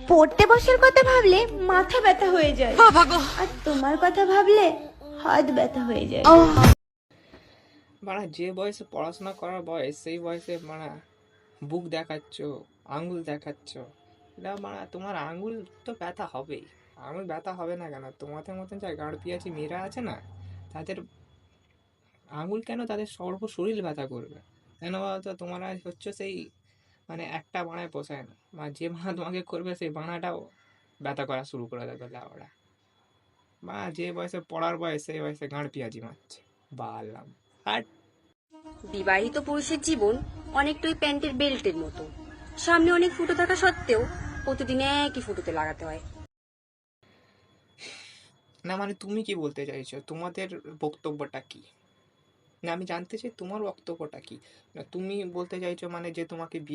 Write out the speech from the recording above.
পড়তে বসার কথা ভাবলে মাথা ব্যথা হয়ে যায়, আর তোমার কথা ভাবলে হাত ব্যথা হয়ে যায়। মানে যে বয়সে পড়াশোনা করার বয়স, সেই বয়সে মানে বুক দেখাচ্ছ, আঙ্গুল দেখাচ্ছ, এটা মানে তোমার আঙ্গুল তো ব্যথা হবেই। আঙ্গুল ব্যথা হবে না কেন? তোমাদের মতন যা গাঁড় পিয়াছি মেয়েরা আছে না, তাদের আঙ্গুল কেন, তাদের সর্ব শরীর ব্যথা করবে। কেন বলতো? তোমরা হচ্ছে সেই মানে একটা বানায় পোষায় না, বা যে বানা তোমাকে করবে সেই বানাটাও ব্যথা করা শুরু করে দেবে লাউড়া। বা যে বয়সে পড়ার বয়স, সেই বয়সে গাঁড় পিয়াজি মারছে। বালাম আর বিবাহিত পুরুষের জীবন অনেকটা ওই প্যান্টের বেল্টের মতো, সামনে অনেক ফুটো থাকা সত্ত্বেও প্রতিদিন একই ফুটোতে লাগাতে হয়। না, মানে তুমি কি বলতে চাইছো? তোমাদের বক্তব্যটা কি? না, আমি জানতে চাই তোমার বক্তব্যটা কি। না, তুমি বলতে চাইছো মানে যে তোমাকে বিয়ে